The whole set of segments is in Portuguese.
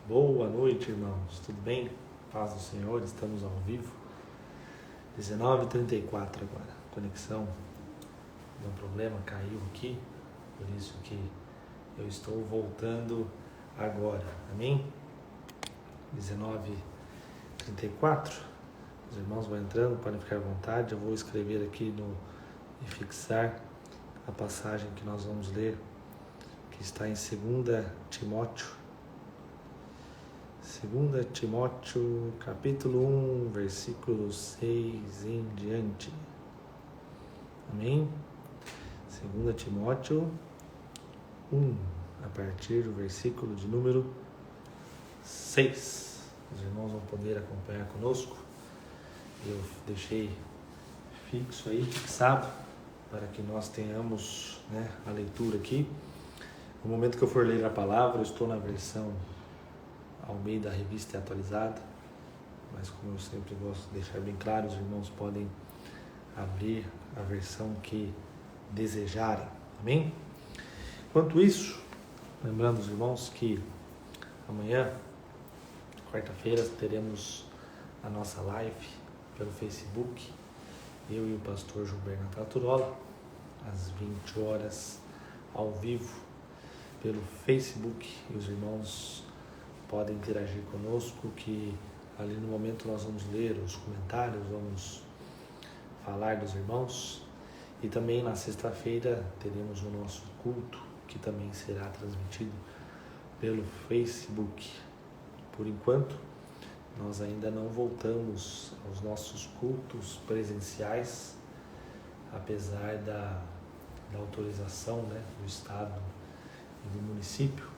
Boa noite, irmãos. Tudo bem? Paz do Senhor, estamos ao vivo. 19h34 agora. Conexão deu um problema, caiu aqui. Por isso que eu estou voltando agora. Amém? 19h34. Os irmãos vão entrando, podem ficar à vontade. Eu vou escrever aqui e fixar a passagem que nós vamos ler, que está em 2 Timóteo. 2 Timóteo, capítulo 1, versículo 6 em diante. Amém? 2 Timóteo 1, a partir do versículo de número 6. Os irmãos vão poder acompanhar conosco. Eu deixei fixado, para que nós tenhamos a leitura aqui. No momento que eu for ler a palavra, eu estou na versão Almeida, Revista Atualizada, mas como eu sempre gosto de deixar bem claro, os irmãos podem abrir a versão que desejarem, amém? Enquanto isso, lembrando os irmãos que amanhã, quarta-feira, teremos a nossa live pelo Facebook, eu e o pastor Gilberto Taturola, às 20 horas, ao vivo, pelo Facebook, e os irmãos podem interagir conosco, que ali no momento nós vamos ler os comentários, vamos falar dos irmãos, e também na sexta-feira teremos o nosso culto, que também será transmitido pelo Facebook. Por enquanto, nós ainda não voltamos aos nossos cultos presenciais, apesar da autorização do Estado e do município.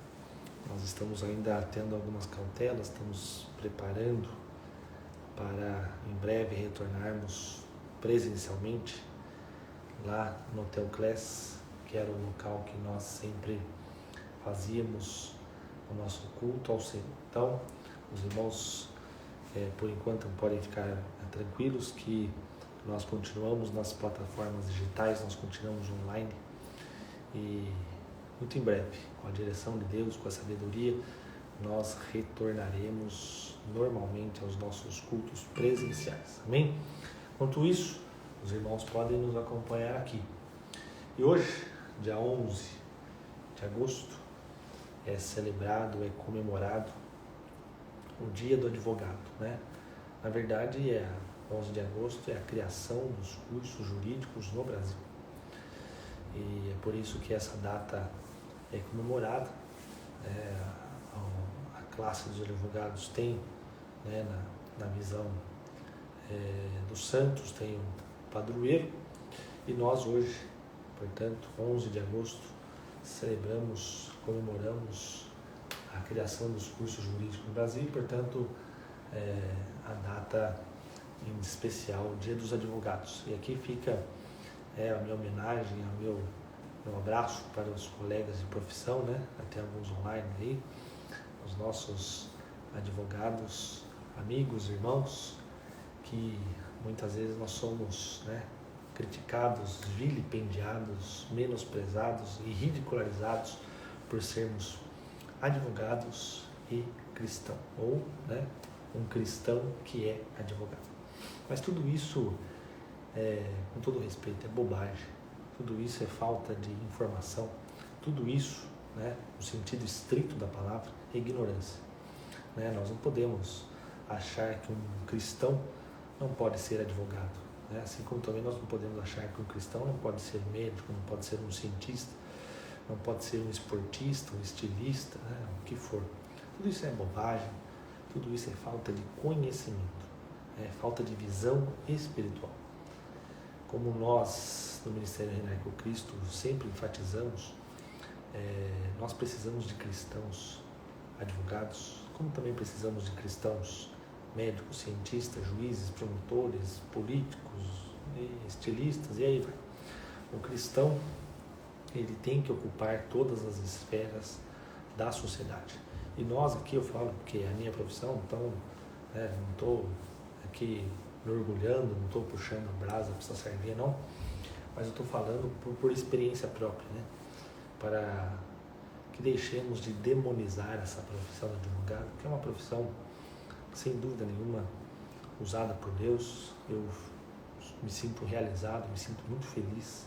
Nós estamos ainda tendo algumas cautelas, estamos preparando para em breve retornarmos presencialmente lá no Hotel Class, que era o local que nós sempre fazíamos o nosso culto ao Senhor. Então, os irmãos, por enquanto, podem ficar tranquilos que nós continuamos nas plataformas digitais, nós continuamos online e muito em breve, com a direção de Deus, com a sabedoria, nós retornaremos normalmente aos nossos cultos presenciais. Amém? Enquanto isso, os irmãos podem nos acompanhar aqui. E hoje, dia 11 de agosto, é celebrado, é comemorado o Dia do Advogado, Na verdade, 11 de agosto é a criação dos cursos jurídicos no Brasil. E é por isso que essa data é comemorada. A classe dos advogados tem, na visão dos santos, tem um padroeiro, e nós hoje, portanto, 11 de agosto, comemoramos a criação dos cursos jurídicos no Brasil, e, portanto, a data em especial, o Dia dos Advogados. E aqui fica a minha homenagem, meu abraço para os colegas de profissão, até alguns online aí, os nossos advogados, amigos, irmãos, que muitas vezes nós somos criticados, vilipendiados, menosprezados e ridicularizados por sermos advogados e cristão, ou um cristão que é advogado. Mas tudo isso, com todo respeito, é bobagem. Tudo isso é falta de informação. Tudo isso, no sentido estrito da palavra, é ignorância. Nós não podemos achar que um cristão não pode ser advogado. Assim como também nós não podemos achar que um cristão não pode ser médico, não pode ser um cientista, não pode ser um esportista, um estilista, o que for. Tudo isso é bobagem, tudo isso é falta de conhecimento, é falta de visão espiritual. Como nós, no Ministério Renaico Cristo, sempre enfatizamos, nós precisamos de cristãos advogados, como também precisamos de cristãos médicos, cientistas, juízes, promotores, políticos, estilistas, e aí vai. O cristão, ele tem que ocupar todas as esferas da sociedade. E nós aqui, eu falo porque é a minha profissão, então não estou aqui me orgulhando, não estou puxando a brasa para essa sardinha, não, mas eu estou falando por experiência própria, para que deixemos de demonizar essa profissão de advogado, que é uma profissão, sem dúvida nenhuma, usada por Deus. Eu me sinto realizado, me sinto muito feliz,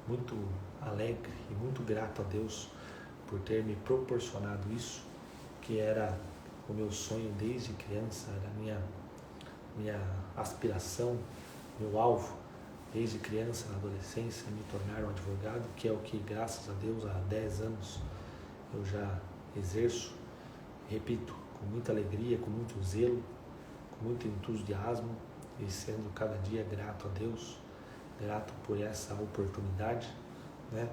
muito alegre e muito grato a Deus por ter me proporcionado isso, que era o meu sonho desde criança, era a minha aspiração, meu alvo desde criança, na adolescência, me tornar um advogado, que é o que, graças a Deus, há 10 anos eu já exerço, repito, com muita alegria, com muito zelo, com muito entusiasmo e sendo cada dia grato a Deus, grato por essa oportunidade, né?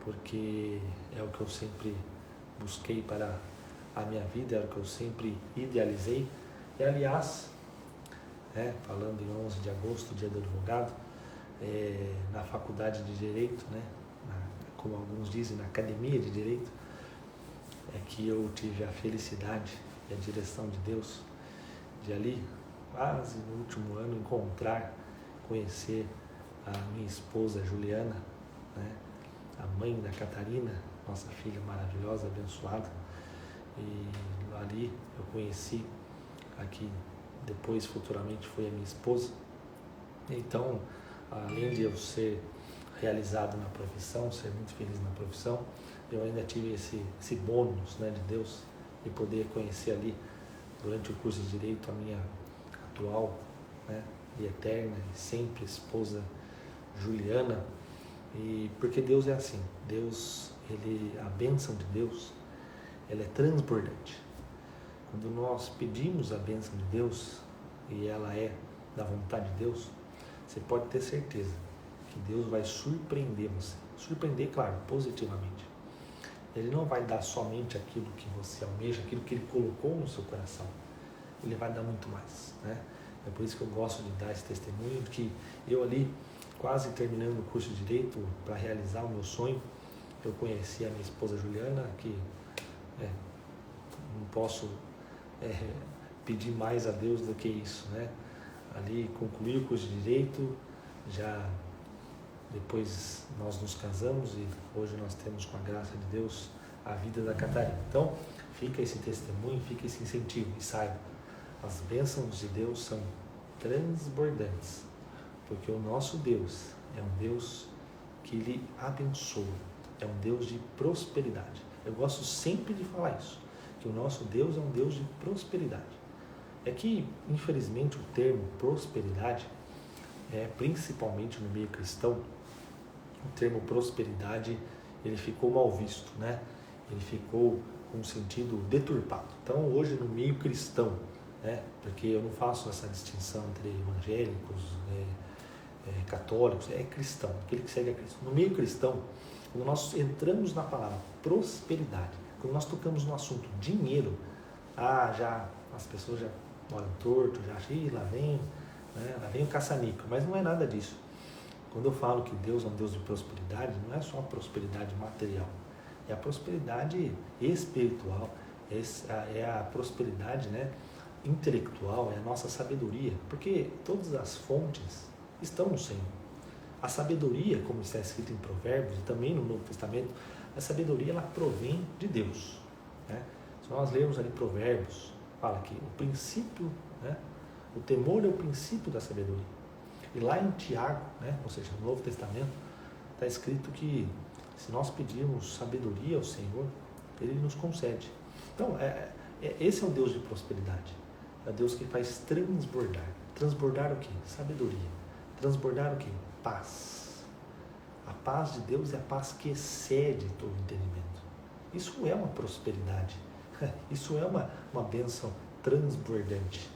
Porque é o que eu sempre busquei para a minha vida, é o que eu sempre idealizei. E, aliás, falando em 11 de agosto, dia do advogado, na faculdade de Direito, né, como alguns dizem, na academia de Direito, é que eu tive a felicidade e a direção de Deus de ali, quase no último ano, conhecer a minha esposa Juliana, né, a mãe da Catarina, nossa filha maravilhosa, abençoada. E ali eu conheci a que depois futuramente foi a minha esposa. Então, além de eu ser realizado na profissão, ser muito feliz na profissão, eu ainda tive esse bônus, né, de Deus, de poder conhecer ali, durante o curso de Direito, a minha atual, né, e eterna e sempre esposa Juliana. E porque Deus é assim, a bênção de Deus, ela é transbordante. Quando nós pedimos a bênção de Deus, e ela é da vontade de Deus, você pode ter certeza que Deus vai surpreender você. Surpreender, claro, positivamente. Ele não vai dar somente aquilo que você almeja, aquilo que Ele colocou no seu coração. Ele vai dar muito mais, né? É por isso que eu gosto de dar esse testemunho, de que eu ali, quase terminando o curso de Direito, para realizar o meu sonho, eu conheci a minha esposa Juliana, que não posso pedir mais a Deus do que isso, né? Ali concluí o curso de Direito, já depois nós nos casamos e hoje nós temos, com a graça de Deus, a vida da Catarina. Então, fica esse testemunho, fica esse incentivo e saiba, as bênçãos de Deus são transbordantes, porque o nosso Deus é um Deus que lhe abençoa, é um Deus de prosperidade. Eu gosto sempre de falar isso, que o nosso Deus é um Deus de prosperidade. É que, infelizmente, o termo prosperidade, principalmente no meio cristão, o termo prosperidade, ele ficou mal visto, né? Ele ficou com um sentido deturpado. Então, hoje, no meio cristão, né? Porque eu não faço essa distinção entre evangélicos, católicos, é cristão, aquele que segue a Cristo. No meio cristão, quando nós entramos na palavra prosperidade, quando nós tocamos no assunto dinheiro, as pessoas já olham torto, já acham, lá vem o caça-níquel, mas não é nada disso. Quando eu falo que Deus é um Deus de prosperidade, não é só a prosperidade material, é a prosperidade espiritual, é a prosperidade, né, intelectual, é a nossa sabedoria, porque todas as fontes estão no Senhor. A sabedoria, como está escrito em Provérbios e também no Novo Testamento, a sabedoria, ela provém de Deus, né? Se nós lermos ali Provérbios, fala que o princípio, né, o temor é o princípio da sabedoria. E lá em Tiago, né, ou seja, no Novo Testamento, está escrito que se nós pedirmos sabedoria ao Senhor, Ele nos concede. Então, esse é o Deus de prosperidade. É o Deus que faz transbordar. Transbordar o quê? Sabedoria. Transbordar o quê? Paz. A paz de Deus é a paz que excede todo entendimento. Isso é uma prosperidade. Isso é uma bênção transbordante.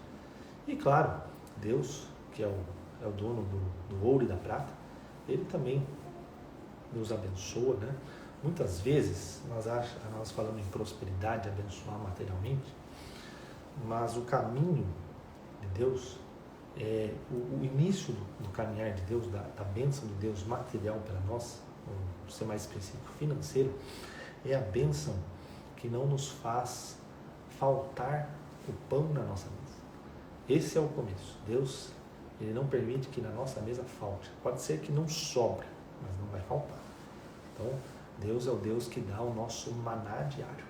E claro, Deus, que é o dono do ouro e da prata, Ele também nos abençoa, né? Muitas vezes nós falamos em prosperidade, abençoar materialmente, mas o caminho de Deus, o início do caminhar de Deus, da bênção de Deus material para nós, ou ser mais específico, financeiro, é a bênção que não nos faz faltar o pão na nossa mesa. Esse é o começo. Deus, Ele não permite que na nossa mesa falte. Pode ser que não sobre, mas não vai faltar. Então, Deus é o Deus que dá o nosso maná diário.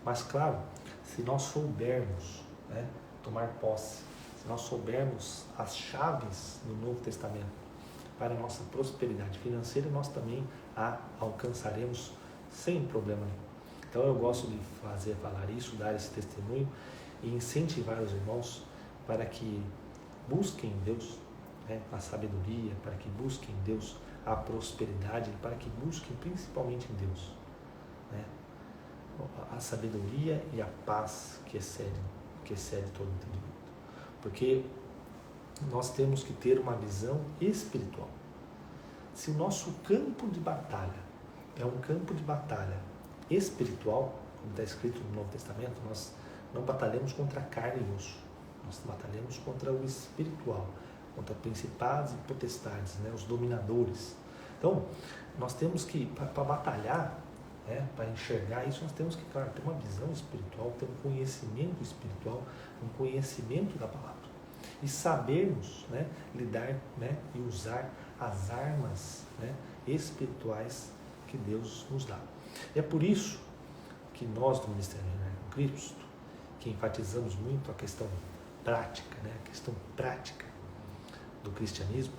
Mas claro, se nós soubermos, né, tomar posse, se nós soubermos as chaves do Novo Testamento para a nossa prosperidade financeira, nós também a alcançaremos sem problema nenhum. Então eu gosto de falar isso, dar esse testemunho e incentivar os irmãos para que busquem em Deus, né, a sabedoria, para que busquem em Deus a prosperidade, para que busquem principalmente em Deus, né, a sabedoria e a paz que excede todo entendimento. Porque nós temos que ter uma visão espiritual. Se o nosso campo de batalha é um campo de batalha espiritual, como está escrito no Novo Testamento, nós não batalhamos contra a carne e osso, nós batalhamos contra o espiritual, contra principados e potestades, né, os dominadores. Então, nós temos que, para batalhar, né, para enxergar isso, nós temos que, claro, ter uma visão espiritual, ter um conhecimento espiritual, um conhecimento da palavra. E sabermos, né, lidar, né, e usar as armas, né, espirituais que Deus nos dá. É por isso que nós do Ministério Reinar com Cristo, que enfatizamos muito a questão prática, né, a questão prática do cristianismo,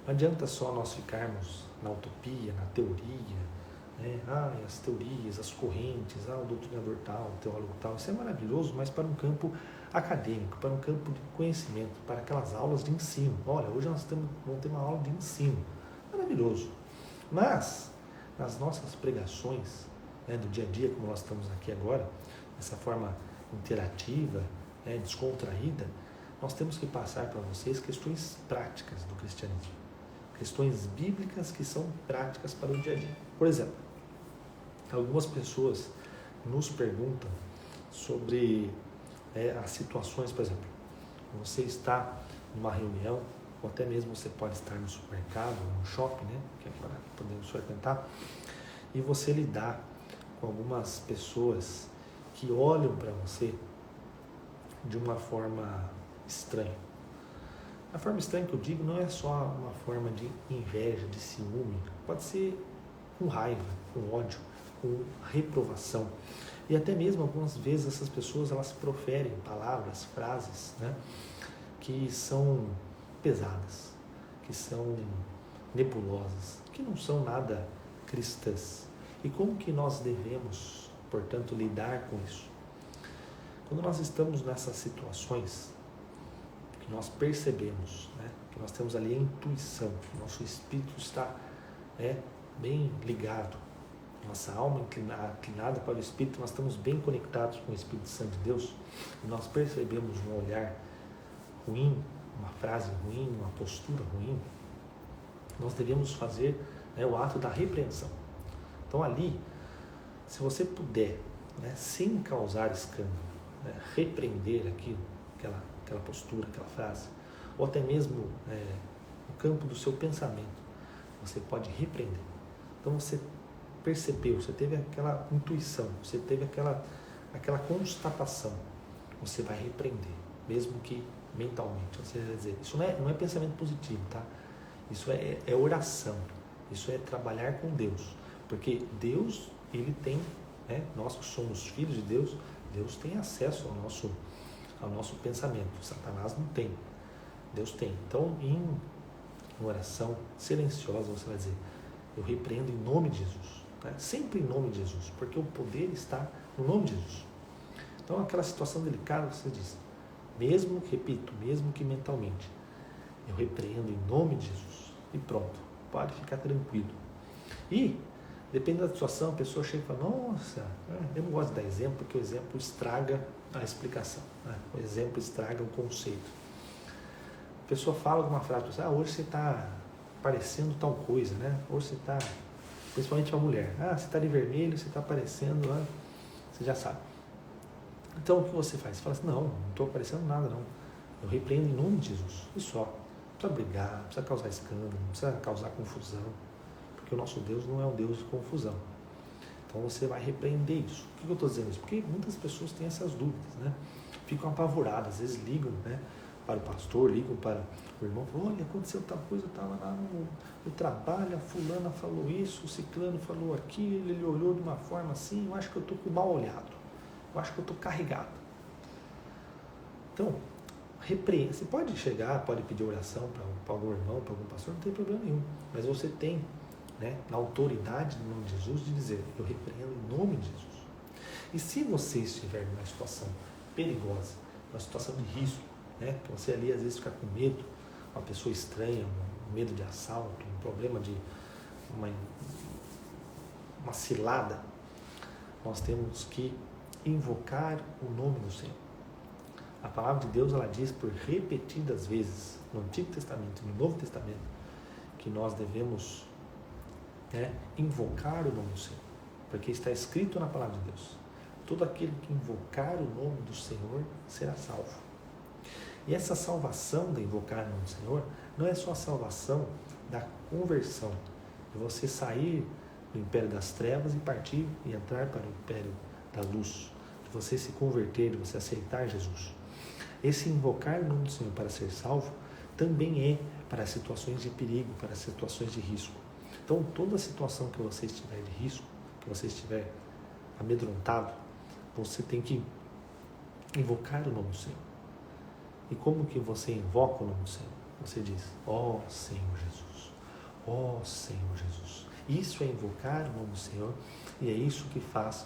não adianta só nós ficarmos na utopia, na teoria, né, as teorias, as correntes, o doutrinador tal, o teólogo tal, isso é maravilhoso, mas para um campo acadêmico, para um campo de conhecimento, para aquelas aulas de ensino. Olha, hoje nós vamos ter uma aula de ensino, maravilhoso. Mas, nas nossas pregações, né, do dia a dia, como nós estamos aqui agora, dessa forma interativa, né, descontraída, nós temos que passar para vocês questões práticas do cristianismo, questões bíblicas que são práticas para o dia a dia. Por exemplo, algumas pessoas nos perguntam sobre as situações, por exemplo, você está numa reunião, ou até mesmo você pode estar no supermercado, no shopping, né, que agora podemos frequentar, e você lidar com algumas pessoas que olham para você de uma forma estranha. A forma estranha que eu digo não é só uma forma de inveja, de ciúme, pode ser com raiva, com ódio, com reprovação. E até mesmo algumas vezes essas pessoas elas proferem palavras, frases, né, que são pesadas, que são nebulosas, que não são nada cristãs. E como que nós devemos, portanto, lidar com isso? Quando nós estamos nessas situações, que nós percebemos, né, que nós temos ali a intuição, que o nosso espírito está bem ligado, nossa alma inclinada para o Espírito, nós estamos bem conectados com o Espírito Santo de Deus, e nós percebemos um olhar ruim, uma frase ruim, uma postura ruim, nós devemos fazer o ato da repreensão. Então ali, se você puder, né, sem causar escândalo, né, repreender aquilo, aquela postura, aquela frase, ou até mesmo no campo do seu pensamento, você pode repreender. Então você percebeu, você teve aquela intuição, você teve aquela constatação, você vai repreender, mesmo que mentalmente. Você vai dizer, isso não é pensamento positivo, tá? Isso é oração, isso é trabalhar com Deus, porque Deus, Ele tem, né, nós que somos filhos de Deus, Deus tem acesso ao nosso pensamento, Satanás não tem, Deus tem. Então, em oração silenciosa, você vai dizer, eu repreendo em nome de Jesus. Sempre em nome de Jesus, porque o poder está no nome de Jesus. Então, aquela situação delicada, você diz, mesmo que mentalmente, eu repreendo em nome de Jesus. E pronto, pode ficar tranquilo. E, dependendo da situação, a pessoa chega e fala, nossa, eu não gosto de dar exemplo, porque o exemplo estraga a explicação, né? O exemplo estraga o conceito. A pessoa fala alguma frase, hoje você está parecendo tal coisa, né? Hoje você está... Principalmente a mulher. Você está de vermelho, você está aparecendo lá, você já sabe. Então o que você faz? Você fala assim, não estou aparecendo nada não. Eu repreendo em nome de Jesus. E só. Não precisa brigar, não precisa causar escândalo, não precisa causar confusão. Porque o nosso Deus não é um Deus de confusão. Então você vai repreender isso. Por que eu estou dizendo isso? Porque muitas pessoas têm essas dúvidas, né? Ficam apavoradas, às vezes ligam, né, para o pastor, ligam para o irmão, falam, olha, aconteceu tal coisa, eu estava lá no trabalho, a fulana falou isso, o ciclano falou aquilo, ele olhou de uma forma assim, eu acho que eu estou com mal olhado, eu acho que eu estou carregado. Então, repreenda. Você pode chegar, pode pedir oração para algum irmão, para algum pastor, não tem problema nenhum, mas você tem, né, na autoridade no nome de Jesus, de dizer, eu repreendo em nome de Jesus. E se você estiver numa situação perigosa, numa situação de risco, né, que você ali às vezes fica com medo, uma pessoa estranha, um medo de assalto, um problema de uma cilada, nós temos que invocar o nome do Senhor. A palavra de Deus, ela diz por repetidas vezes, no Antigo Testamento e no Novo Testamento, que nós devemos, né, invocar o nome do Senhor, porque está escrito na palavra de Deus, todo aquele que invocar o nome do Senhor será salvo. E essa salvação de invocar o nome do Senhor não é só a salvação da conversão, de você sair do império das trevas e partir e entrar para o império da luz, de você se converter, de você aceitar Jesus. Esse invocar o nome do Senhor para ser salvo também é para situações de perigo, para situações de risco. Então, toda situação que você estiver de risco, que você estiver amedrontado, você tem que invocar o nome do Senhor. E como que você invoca o nome do Senhor? Você diz, ó Senhor Jesus, ó Senhor Jesus. Isso é invocar o nome do Senhor e é isso que faz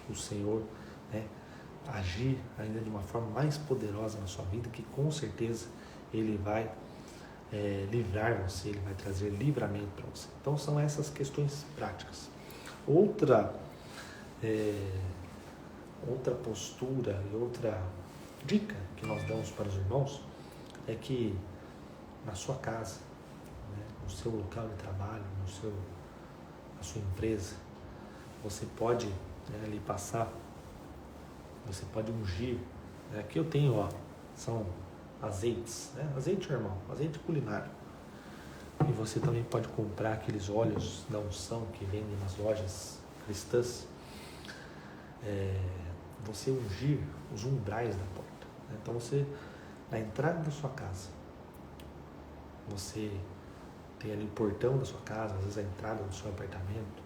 o Senhor, né, agir ainda de uma forma mais poderosa na sua vida, que com certeza Ele vai livrar você, Ele vai trazer livramento para você. Então são essas questões práticas. Outra postura e outra dica que nós damos para os irmãos é que na sua casa, né, no seu local de trabalho, na sua empresa, você pode, né, ali passar, você pode ungir, né, aqui eu tenho, são azeites, né, azeite normal, azeite culinário, e você também pode comprar aqueles óleos da unção que vendem nas lojas cristãs, você ungir os umbrais da porta. Então você, na entrada da sua casa, você tem ali o portão da sua casa, às vezes a entrada do seu apartamento,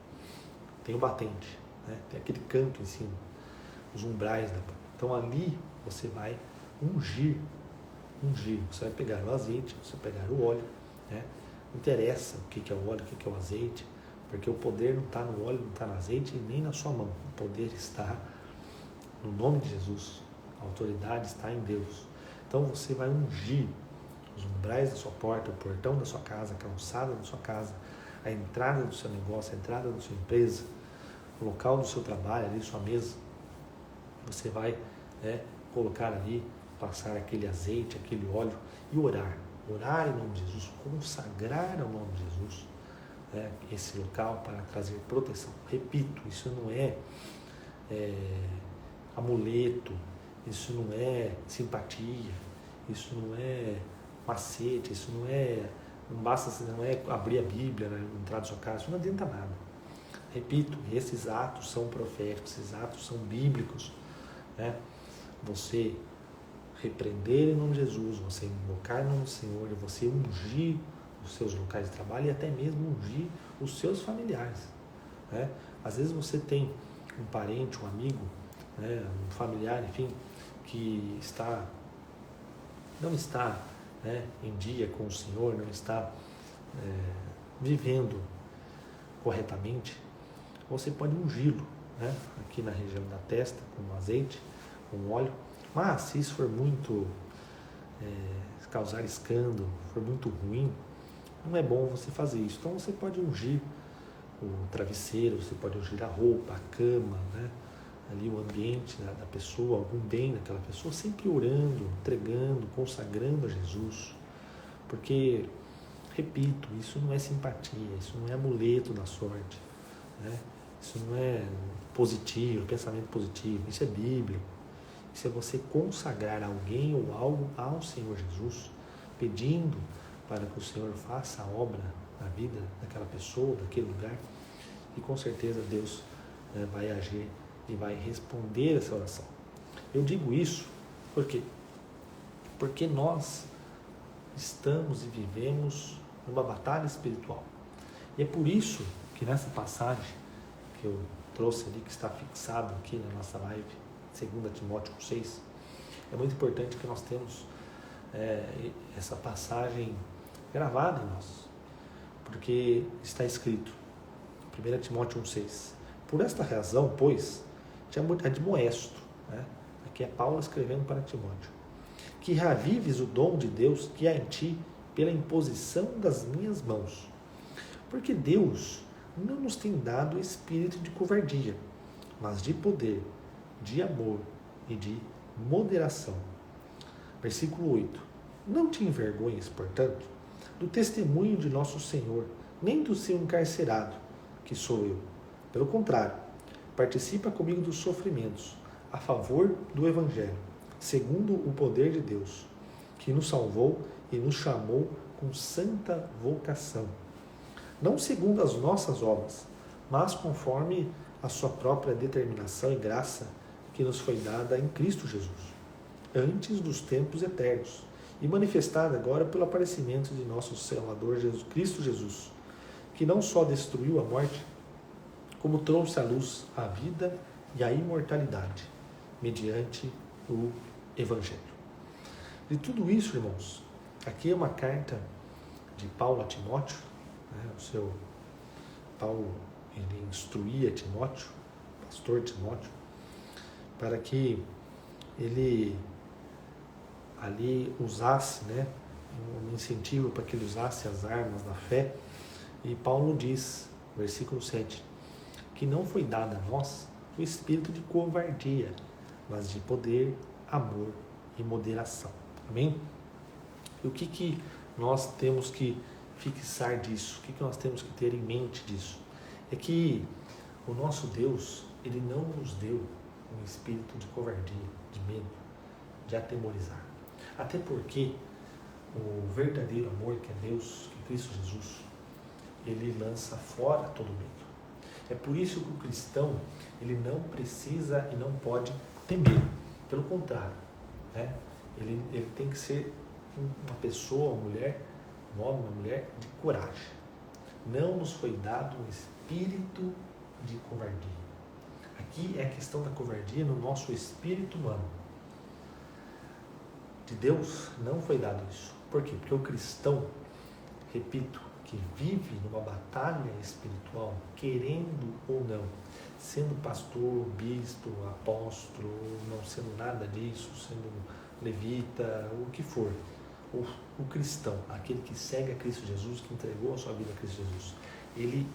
tem o batente, né? Tem aquele canto em cima, os umbrais da porta. Então ali você vai ungir, você vai pegar o azeite, você vai pegar o óleo, né? Não interessa o que é o óleo, o que é o azeite, porque o poder não está no óleo, não está no azeite e nem na sua mão. O poder está no nome de Jesus. A autoridade está em Deus. Então você vai ungir os umbrais da sua porta, o portão da sua casa, a calçada da sua casa, a entrada do seu negócio, a entrada da sua empresa, o local do seu trabalho, ali sua mesa. Você vai, né, colocar ali, passar aquele azeite, aquele óleo e orar em nome de Jesus, consagrar ao nome de Jesus, né, esse local para trazer proteção. Repito, isso não é amuleto, isso não é simpatia, isso não é macete, isso não basta, não é abrir a Bíblia, né, entrar na sua casa, isso não adianta nada. Repito, esses atos são proféticos, esses atos são bíblicos, né? Você repreender em nome de Jesus, você invocar em nome do Senhor, você ungir os seus locais de trabalho e até mesmo ungir os seus familiares, né? Às vezes você tem um parente, um amigo, né, um familiar, enfim, que não está, né, em dia com o Senhor, não está vivendo corretamente, você pode ungí-lo, né, aqui na região da testa, com azeite, com óleo. Mas se isso for muito causar escândalo, for muito ruim, não é bom você fazer isso. Então você pode ungir o travesseiro, você pode ungir a roupa, a cama, né, ali o ambiente da pessoa, algum bem daquela pessoa, sempre orando, entregando, consagrando a Jesus. Porque, repito, isso não é simpatia, isso não é amuleto da sorte, né? Isso não é positivo, pensamento positivo, isso é bíblico. Isso é você consagrar alguém ou algo ao Senhor Jesus, pedindo para que o Senhor faça a obra na vida daquela pessoa, daquele lugar, e com certeza Deus vai agir e vai responder essa oração. Eu digo isso porque porque nós estamos e vivemos numa batalha espiritual. E é por isso que nessa passagem que eu trouxe ali, que está fixado aqui na nossa live, 2 Timóteo 6, é muito importante que nós temos essa passagem gravada em nós, porque está escrito, 1 Timóteo 1,6, por esta razão, pois, te admoesto, né? Aqui é Paulo escrevendo para Timóteo, que reavives o dom de Deus que há em ti pela imposição das minhas mãos, porque Deus não nos tem dado espírito de covardia, mas de poder, de amor e de moderação. Versículo 8. Não te envergonhes, portanto, do testemunho de nosso Senhor, nem do seu encarcerado, que sou eu. Pelo contrário, participa comigo dos sofrimentos, a favor do Evangelho, segundo o poder de Deus, que nos salvou e nos chamou com santa vocação. Não segundo as nossas obras, mas conforme a sua própria determinação e graça que nos foi dada em Cristo Jesus, antes dos tempos eternos, e manifestada agora pelo aparecimento de nosso Salvador Cristo Jesus, que não só destruiu a morte, como trouxe à luz a vida e a imortalidade, mediante o Evangelho. De tudo isso, irmãos, aqui é uma carta de Paulo a Timóteo, né? O seu Paulo, ele instruía Timóteo, pastor Timóteo, para que ele ali usasse, né, um incentivo para que ele usasse as armas da fé. E Paulo diz, versículo 7, que não foi dado a nós o espírito de covardia, mas de poder, amor e moderação. Amém? E o que nós temos que fixar disso? O que nós temos que ter em mente disso? É que o nosso Deus, ele não nos deu um espírito de covardia, de medo, de atemorizar. Até porque o verdadeiro amor, que é Deus, que é Cristo Jesus, ele lança fora todo medo. É por isso que o cristão, ele não precisa e não pode temer. Pelo contrário, né? Ele tem que ser uma pessoa, uma mulher, um homem, uma mulher de coragem. Não nos foi dado um espírito de covardia. Aqui é a questão da covardia no nosso espírito humano. De Deus não foi dado isso. Por quê? Porque o cristão, repito, que vive numa batalha espiritual, querendo ou não, sendo pastor, bispo, apóstolo, não sendo nada disso, sendo levita, o que for, o cristão, aquele que segue a Cristo Jesus, que entregou a sua vida a Cristo Jesus, ele,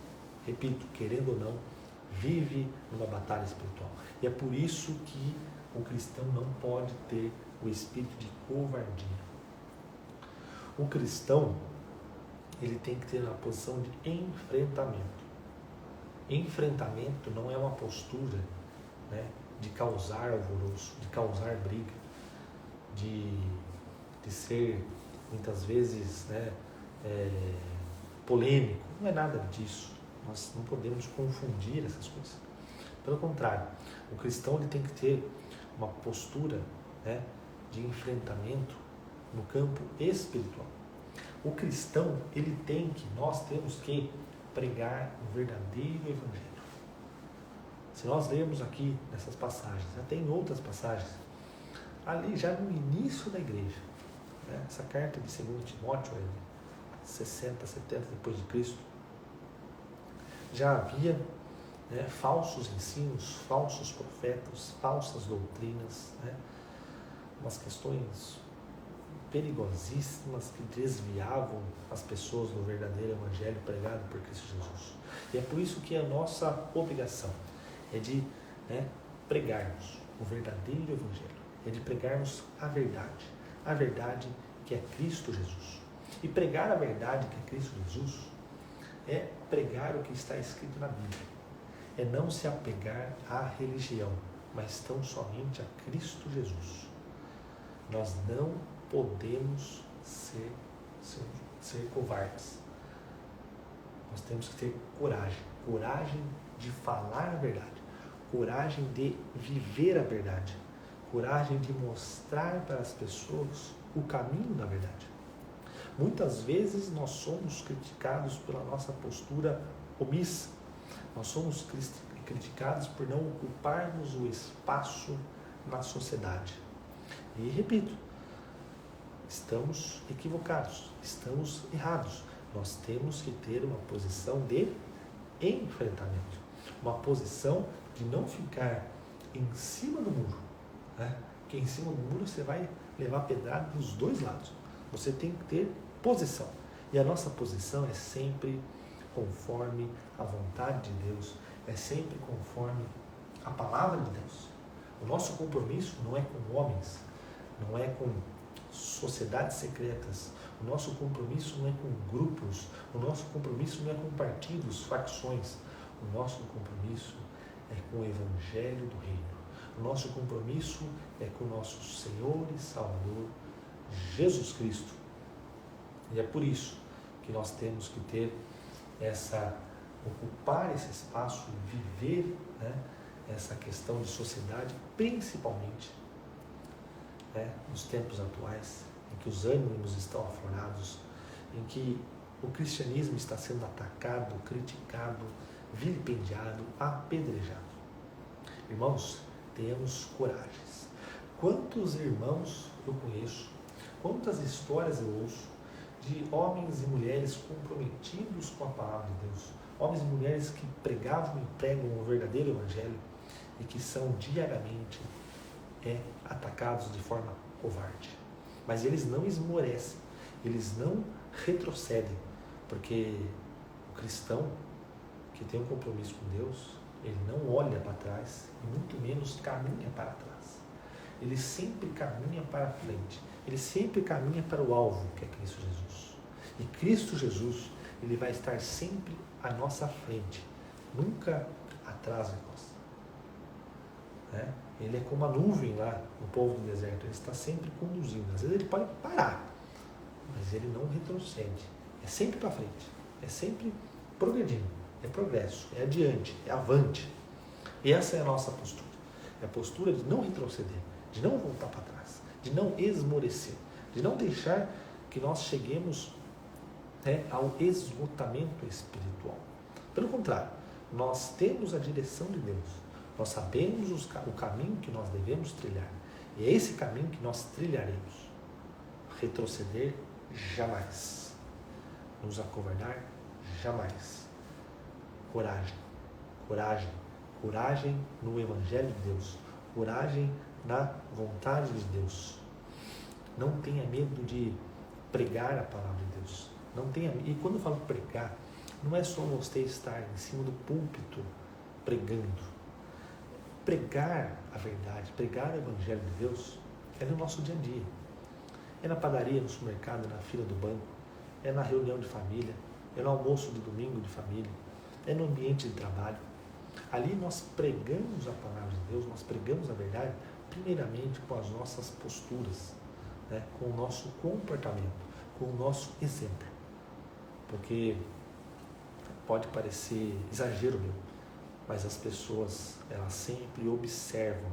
repito, querendo ou não, vive numa batalha espiritual. E é por isso que o cristão não pode ter o espírito de covardia. O cristão, ele tem que ter uma posição de enfrentamento. Enfrentamento não é uma postura, né, de causar alvoroço, de causar briga, de ser muitas vezes, né, polêmico. Não é nada disso. Nós não podemos confundir essas coisas. Pelo contrário, o cristão, ele tem que ter uma postura, né, de enfrentamento no campo espiritual. O cristão, nós temos que pregar o verdadeiro evangelho. Se nós lermos aqui nessas passagens, até em outras passagens, ali já no início da igreja, né, essa carta de 2 Timóteo, 60, 70 depois de Cristo, já havia, né, falsos ensinos, falsos profetas, falsas doutrinas, né, umas questões perigosíssimas que desviavam as pessoas do verdadeiro evangelho pregado por Cristo Jesus. E é por isso que a nossa obrigação é de, né, pregarmos o verdadeiro evangelho, é de pregarmos a verdade que é Cristo Jesus. E pregar a verdade que é Cristo Jesus é pregar o que está escrito na Bíblia, é não se apegar à religião, mas tão somente a Cristo Jesus. Nós não podemos ser covardes. Nós temos que ter coragem de falar a verdade, coragem de viver a verdade, coragem de mostrar para as pessoas o caminho da verdade. Muitas vezes nós somos criticados pela nossa postura omissa. Nós somos criticados por não ocuparmos o espaço na sociedade. E repito, estamos equivocados, estamos errados. Nós temos que ter uma posição de enfrentamento, uma posição de não ficar em cima do muro, né? Porque em cima do muro você vai levar pedrada dos dois lados. Você tem que ter posição. E a nossa posição é sempre conforme a vontade de Deus, é sempre conforme a palavra de Deus. O nosso compromisso não é com homens, não é com sociedades secretas, o nosso compromisso não é com grupos, o nosso compromisso não é com partidos, facções, o nosso compromisso é com o Evangelho do Reino. O nosso compromisso é com o nosso Senhor e Salvador, Jesus Cristo. E é por isso que nós temos que ter ocupar esse espaço, viver, né, essa questão de sociedade, principalmente, né, nos tempos atuais, em que os ânimos estão aflorados, em que o cristianismo está sendo atacado, criticado, vilipendiado, apedrejado. Irmãos, tenhamos coragem. Quantos irmãos eu conheço, quantas histórias eu ouço de homens e mulheres comprometidos com a palavra de Deus, homens e mulheres que pregavam e pregam o verdadeiro evangelho e que são diariamente atacados de forma covarde. Mas eles não esmorecem, eles não retrocedem, porque o cristão que tem um compromisso com Deus, ele não olha para trás e muito menos caminha para trás. Ele sempre caminha para frente, ele sempre caminha para o alvo, que é Cristo Jesus. E Cristo Jesus, ele vai estar sempre à nossa frente, nunca atrás de nós. Né? Ele é como a nuvem lá no povo do deserto, ele está sempre conduzindo. Às vezes ele pode parar, mas ele não retrocede. É sempre para frente, é sempre progredindo, é progresso, é adiante, é avante. E essa é a nossa postura. É a postura de não retroceder, de não voltar para trás, de não esmorecer, de não deixar que nós cheguemos ao esgotamento espiritual. Pelo contrário, nós temos a direção de Deus, nós sabemos o caminho que nós devemos trilhar, e é esse caminho que nós trilharemos. Retroceder jamais, nos acovardar jamais. Coragem, coragem, coragem no Evangelho de Deus, coragem na vontade de Deus. Não tenha medo de pregar a palavra de Deus. Não tenha, e quando eu falo pregar, não é só você estar em cima do púlpito pregando. Pregar a verdade, pregar o Evangelho de Deus é no nosso dia a dia. É na padaria, no supermercado, na fila do banco, é na reunião de família, é no almoço de domingo de família, é no ambiente de trabalho. Ali nós pregamos a palavra de Deus, nós pregamos a verdade, primeiramente com as nossas posturas, né, com o nosso comportamento, com o nosso exemplo. Porque pode parecer exagero meu, mas as pessoas, elas sempre observam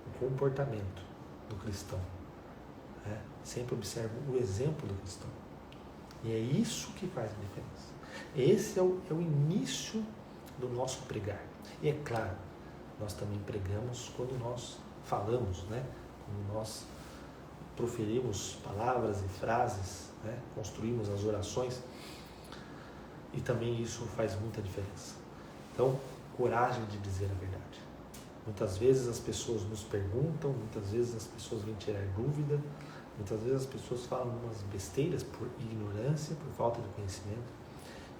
o comportamento do cristão, né? Sempre observam o exemplo do cristão. E é isso que faz a diferença. Esse é o início do nosso pregar. E é claro, nós também pregamos quando nós falamos, né? Quando nós proferimos palavras e frases, né? Construímos as orações, e também isso faz muita diferença. Então, coragem de dizer a verdade. Muitas vezes as pessoas nos perguntam, muitas vezes as pessoas vêm tirar dúvida, muitas vezes as pessoas falam umas besteiras por ignorância, por falta de conhecimento,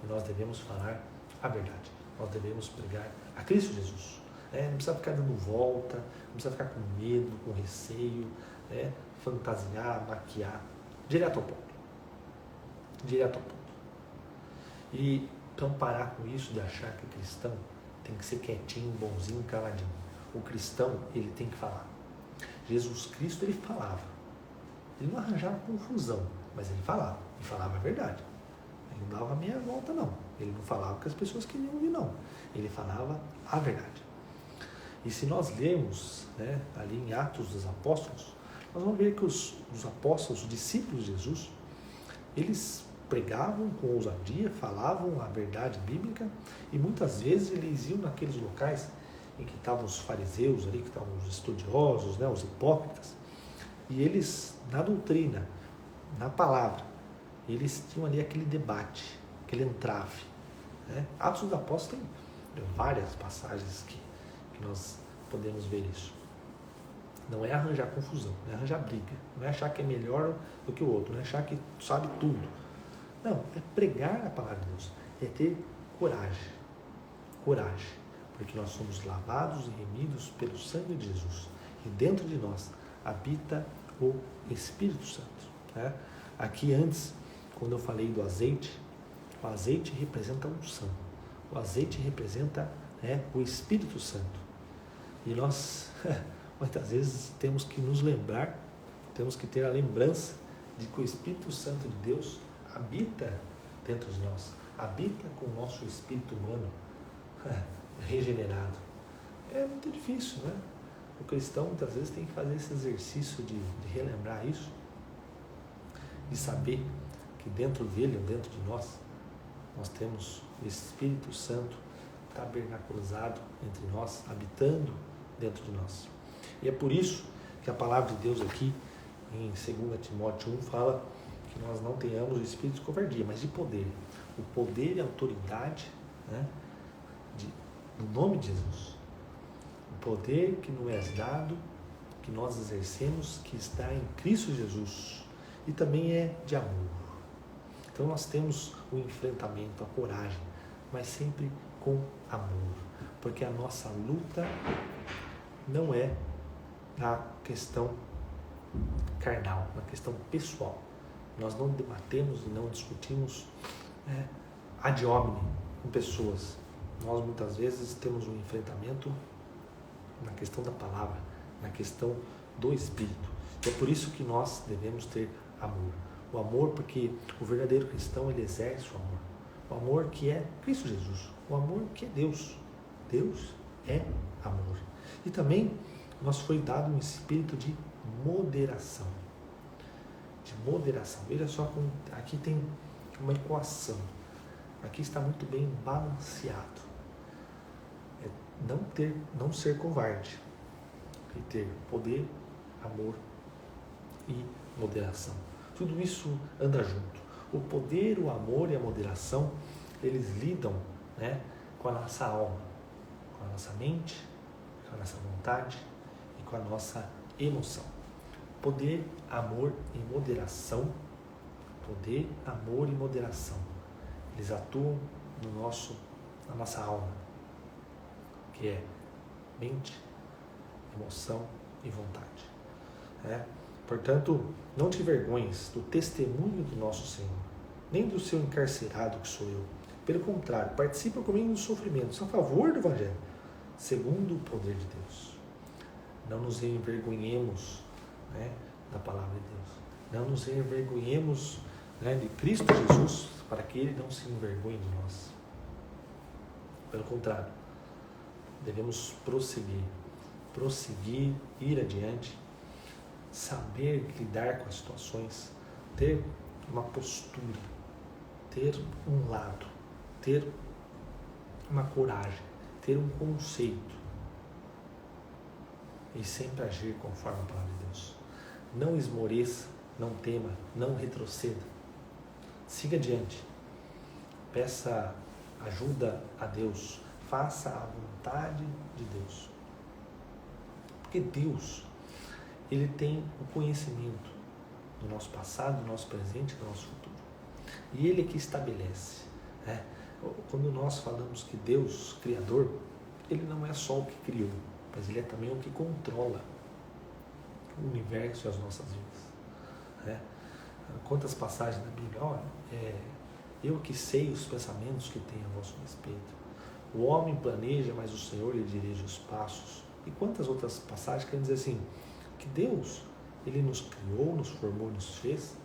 e nós devemos falar a verdade. Nós devemos pregar a Cristo Jesus. Não precisa ficar dando volta, não precisa ficar com medo, com receio, fantasiar, maquiar. Direto ao ponto. Direto ao ponto. E então parar com isso de achar que o cristão tem que ser quietinho, bonzinho, caladinho. O cristão, ele tem que falar. Jesus Cristo, ele falava. Ele não arranjava confusão, mas ele falava. E falava a verdade. Ele não dava meia volta, não. Ele não falava o que as pessoas queriam ouvir, não. Ele falava a verdade. E se nós lermos, ali em Atos dos Apóstolos, nós vamos ver que os apóstolos, os discípulos de Jesus, eles pregavam com ousadia, falavam a verdade bíblica, e muitas vezes eles iam naqueles locais em que estavam os fariseus ali, que estavam os estudiosos, né, os hipócritas, e eles, na doutrina, na palavra, eles tinham ali aquele debate, aquele entrave, né? Atos dos Apóstolos tem várias passagens que nós podemos ver isso. Não é arranjar confusão, não é arranjar briga, não é achar que é melhor do que o outro, não é achar que sabe tudo. Não, é pregar a palavra de Deus, é ter coragem, porque nós somos lavados e remidos pelo sangue de Jesus, e dentro de nós habita o Espírito Santo, né? Aqui antes, quando eu falei do azeite, o azeite representa a unção, o azeite representa, né, o Espírito Santo, e nós muitas vezes temos que nos lembrar, temos que ter a lembrança de que o Espírito Santo de Deus habita dentro de nós, habita com o nosso espírito humano regenerado. É muito difícil, né? O cristão muitas vezes tem que fazer esse exercício de relembrar isso, de saber que dentro dele, ou dentro de nós, nós temos o Espírito Santo tabernaculizado entre nós, habitando dentro de nós. E é por isso que a palavra de Deus aqui, em 2 Timóteo 1, fala que nós não tenhamos o espírito de covardia, mas de poder. O poder e a autoridade, né, no nome de Jesus. O poder que nos é dado, que nós exercemos, que está em Cristo Jesus. E também é de amor. Então nós temos o enfrentamento, a coragem, mas sempre com amor. Porque a nossa luta não é na questão carnal, na questão pessoal. Nós não debatemos e não discutimos ad hominem com pessoas. Nós muitas vezes temos um enfrentamento na questão da palavra, na questão do Espírito. E é por isso que nós devemos ter amor. O amor, porque o verdadeiro cristão, ele exerce o amor. O amor que é Cristo Jesus. O amor que é Deus. Deus é amor. E também nos foi dado um espírito de moderação. De moderação. Veja só, aqui tem uma equação. Aqui está muito bem balanceado. Não ser covarde. E ter poder, amor e moderação. Tudo isso anda junto. O poder, o amor e a moderação, eles lidam, né, com a nossa alma, com a nossa mente, com a nossa vontade e com a nossa emoção. Poder, amor e moderação. Poder, amor e moderação. Eles atuam na nossa alma, que é mente, emoção e vontade. Portanto, não te envergonhes do testemunho do nosso Senhor, nem do seu encarcerado que sou eu. Pelo contrário, participa comigo nos sofrimentos a favor do Evangelho, segundo o poder de Deus. Não nos envergonhemos, né, da palavra de Deus. Não nos envergonhemos, né, de Cristo Jesus, para que Ele não se envergonhe de nós. Pelo contrário, devemos prosseguir, ir adiante, saber lidar com as situações, ter uma postura, ter um lado, ter uma coragem, ter um conceito e sempre agir conforme a palavra de Deus. Não esmoreça, não tema, não retroceda. Siga adiante. Peça ajuda a Deus. Faça a vontade de Deus. Porque Deus, Ele tem o conhecimento do nosso passado, do nosso presente e do nosso futuro. E Ele é que estabelece. Quando nós falamos que Deus, Criador, Ele não é só o que criou, mas Ele é também o que controla o universo e as nossas vidas. Quantas passagens na Bíblia? Eu que sei os pensamentos que tenho a vosso respeito. O homem planeja, mas o Senhor lhe dirige os passos. E quantas outras passagens querem dizer assim, que Deus, Ele nos criou, nos formou, nos fez,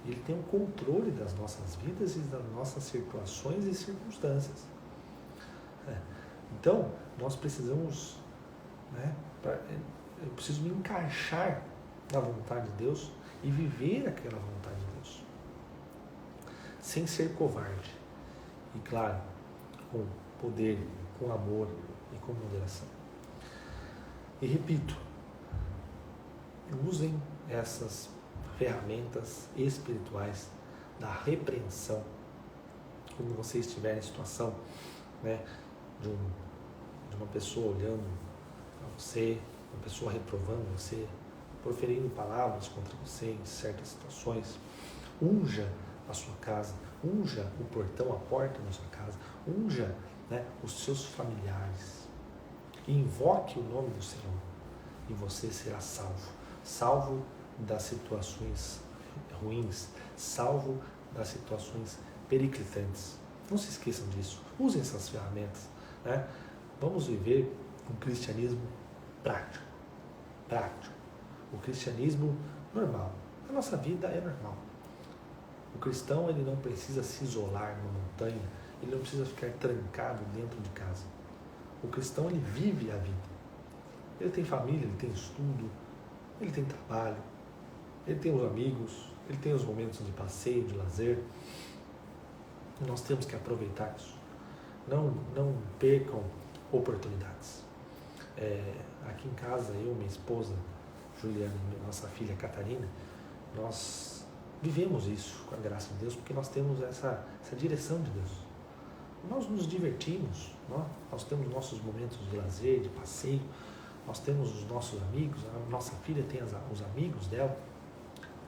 e Ele tem o controle das nossas vidas e das nossas situações e circunstâncias. Então, nós precisamos, eu preciso me encaixar da vontade de Deus e viver aquela vontade de Deus, sem ser covarde e, claro, com poder, com amor e com moderação. E repito, usem essas ferramentas espirituais da repreensão quando você estiver em situação, né, de uma pessoa olhando para você, uma pessoa reprovando você, proferindo palavras contra você em certas situações. Unja a sua casa, unja o portão, a porta da sua casa, unja, né, os seus familiares e invoque o nome do Senhor e você será salvo das situações ruins, salvo das situações periclitantes. Não se esqueçam disso, usem essas ferramentas, né? Vamos viver um cristianismo prático, o cristianismo normal. A nossa vida é normal. O cristão, ele não precisa se isolar numa montanha, ele não precisa ficar trancado dentro de casa. O cristão, ele vive a vida. Ele tem família, ele tem estudo, ele tem trabalho, ele tem os amigos, ele tem os momentos de passeio, de lazer. E nós temos que aproveitar isso. Não percam oportunidades. Aqui em casa, eu, minha esposa, Juliana e nossa filha Catarina, nós vivemos isso com a graça de Deus, porque nós temos essa direção de Deus. Nós nos divertimos, nós temos nossos momentos de lazer, de passeio, nós temos os nossos amigos, a nossa filha tem os amigos dela,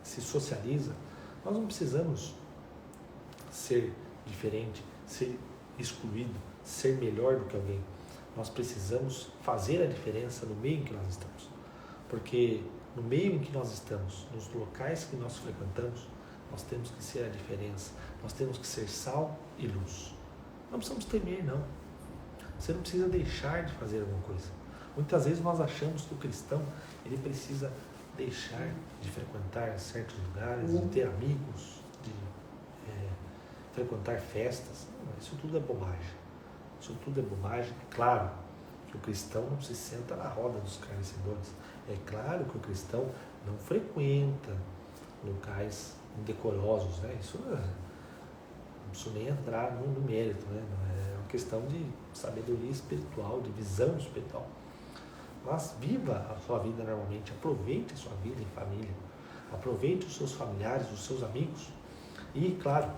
se socializa. Nós não precisamos ser diferente, ser excluído, ser melhor do que alguém. Nós precisamos fazer a diferença no meio em que nós estamos. Porque no meio em que nós estamos, nos locais que nós frequentamos, nós temos que ser a diferença. Nós temos que ser sal e luz. Não precisamos temer, não. Você não precisa deixar de fazer alguma coisa. Muitas vezes nós achamos que o cristão, ele precisa deixar de frequentar certos lugares, de ter amigos, de frequentar festas. Não, isso tudo é bobagem. Isso tudo é bobagem. É claro que o cristão não se senta na roda dos escarnecedores. É claro que o cristão não frequenta locais indecorosos, né? Isso não precisa nem entrar no mérito, né? É uma questão de sabedoria espiritual, de visão espiritual. Mas viva a sua vida normalmente, aproveite a sua vida em família, aproveite os seus familiares, os seus amigos e, claro,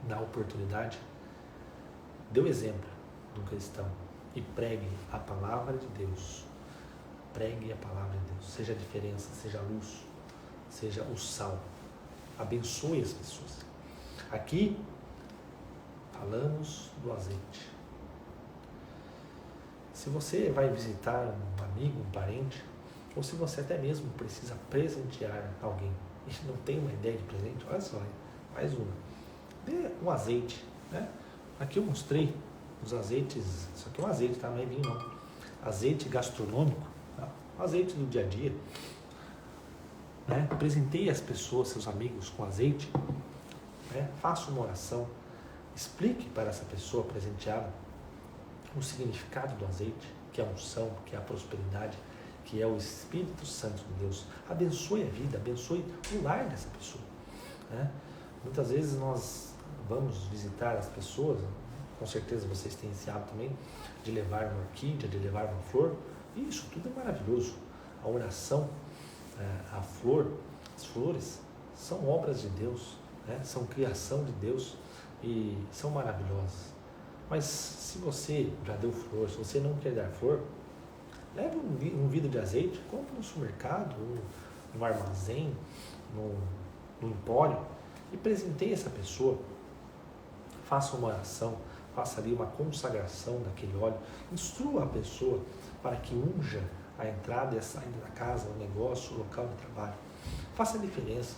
na oportunidade, dê o exemplo do cristão e pregue a palavra de Deus. Pregue a palavra de Deus, seja a diferença, seja a luz, seja o sal. Abençoe as pessoas. Aqui falamos do azeite. Se você vai visitar um amigo, um parente, ou se você até mesmo precisa presentear alguém e não tem uma ideia de presente, olha só, mais uma. Dê um azeite, né? Aqui eu mostrei os azeites, isso aqui é um azeite, tá? Não é vinho não. Azeite gastronômico, tá? Um azeite do dia a dia. Né? Presenteie as pessoas, seus amigos, com azeite. Né? Faça uma oração. Explique para essa pessoa presenteada o significado do azeite, que é a unção, que é a prosperidade, que é o Espírito Santo de Deus. Abençoe a vida, abençoe o lar dessa pessoa. Né? Muitas vezes nós vamos visitar as pessoas, com certeza vocês têm esse hábito também, de levar uma orquídea, de levar uma flor, e isso tudo é maravilhoso. A oração, a flor, as flores são obras de Deus, né? São criação de Deus e são maravilhosas. Mas se você já deu flor, se você não quer dar flor, leve um vidro de azeite, compre no supermercado, no armazém, no empório e presenteie essa pessoa. Faça uma oração, faça ali uma consagração daquele óleo, instrua a pessoa para que unja a entrada e a saída da casa, o negócio, o local de trabalho. Faça a diferença.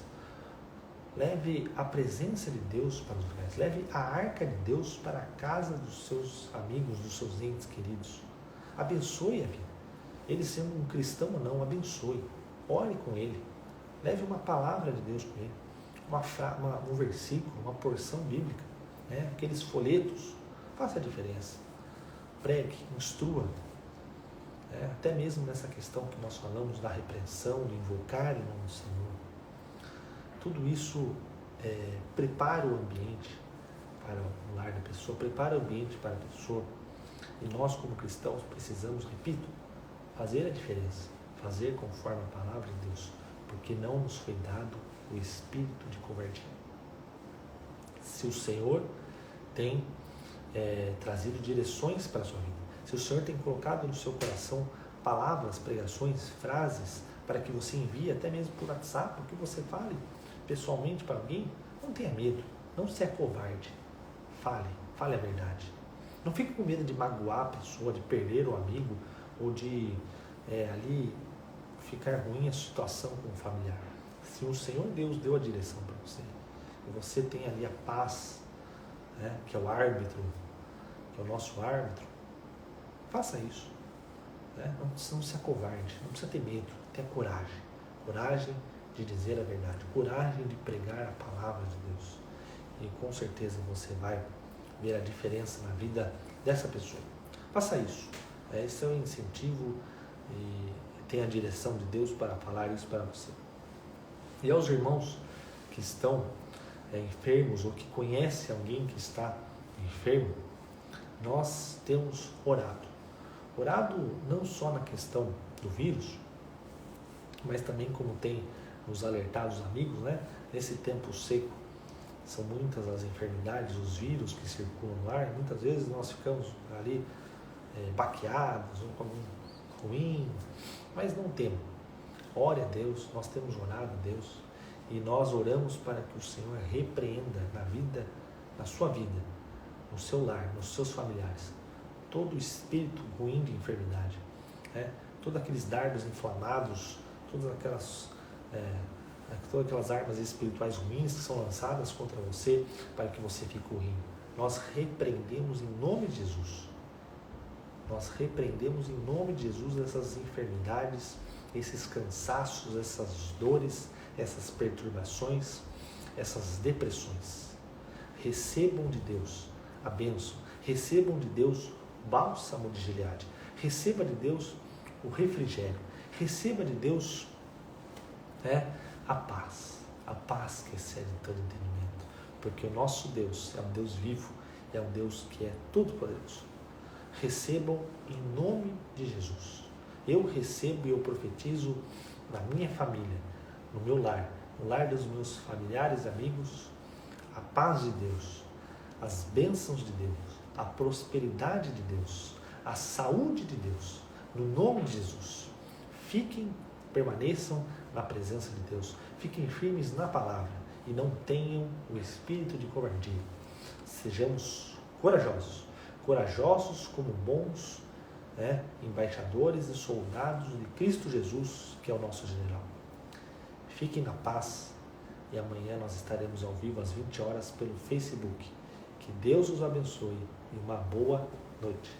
Leve a presença de Deus para os lugares. Leve a arca de Deus para a casa dos seus amigos, dos seus entes queridos. Abençoe a vida. Ele sendo um cristão ou não, abençoe. Ore com ele. Leve uma palavra de Deus com ele. Um versículo, uma porção bíblica. Né? Aqueles folhetos. Faça a diferença. Pregue, instrua. Até mesmo nessa questão que nós falamos da repreensão, do invocar em nome do Senhor. Tudo isso prepara o ambiente para o lar da pessoa, prepara o ambiente para a pessoa. E nós, como cristãos, precisamos, repito, fazer a diferença, fazer conforme a palavra de Deus, porque não nos foi dado o espírito de covardia. Se o Senhor tem trazido direções para a sua vida, se o Senhor tem colocado no seu coração palavras, pregações, frases, para que você envie até mesmo por WhatsApp, para que você fale pessoalmente para alguém, não tenha medo, não se acovarde, fale a verdade. Não fique com medo de magoar a pessoa, de perder o amigo, ou de ali ficar ruim a situação com o familiar. Se o Senhor Deus deu a direção para você, e você tem ali a paz, que é o árbitro, que é o nosso árbitro, faça isso. Não se acovarde, não precisa ter medo, tenha coragem de dizer a verdade, coragem de pregar a palavra de Deus, e com certeza você vai ver a diferença na vida dessa pessoa. Faça isso, esse é o incentivo e tem a direção de Deus para falar isso para você. E aos irmãos que estão enfermos ou que conhecem alguém que está enfermo, nós temos orado não só na questão do vírus, mas também como tem nos alertado os amigos, nesse tempo seco, são muitas as enfermidades, os vírus que circulam no ar, muitas vezes nós ficamos ali baqueados, ou com algum ruim, mas não temos. Ore a Deus, nós temos orado a Deus, e nós oramos para que o Senhor repreenda na sua vida, no seu lar, nos seus familiares, todo o espírito ruim de enfermidade, todos aqueles dardos inflamados, todas aquelas armas espirituais ruins que são lançadas contra você para que você fique ruim. Nós repreendemos em nome de Jesus. Nós repreendemos em nome de Jesus essas enfermidades, esses cansaços, essas dores, essas perturbações, essas depressões. Recebam de Deus a bênção, recebam de Deus o bálsamo de Gileade, receba de Deus o refrigério, receba de Deus a paz que excede todo entendimento, porque o nosso Deus é um Deus vivo, é um Deus que é todo-poderoso. Recebam em nome de Jesus. Eu recebo e eu profetizo na minha família, no meu lar, no lar dos meus familiares e amigos, a paz de Deus, as bênçãos de Deus, a prosperidade de Deus, a saúde de Deus, no nome de Jesus. Permaneçam na presença de Deus, fiquem firmes na palavra e não tenham o espírito de covardia. Sejamos corajosos como bons embaixadores e soldados de Cristo Jesus, que é o nosso general. Fiquem na paz e amanhã nós estaremos ao vivo às 20 horas pelo Facebook. Que Deus os abençoe e uma boa noite.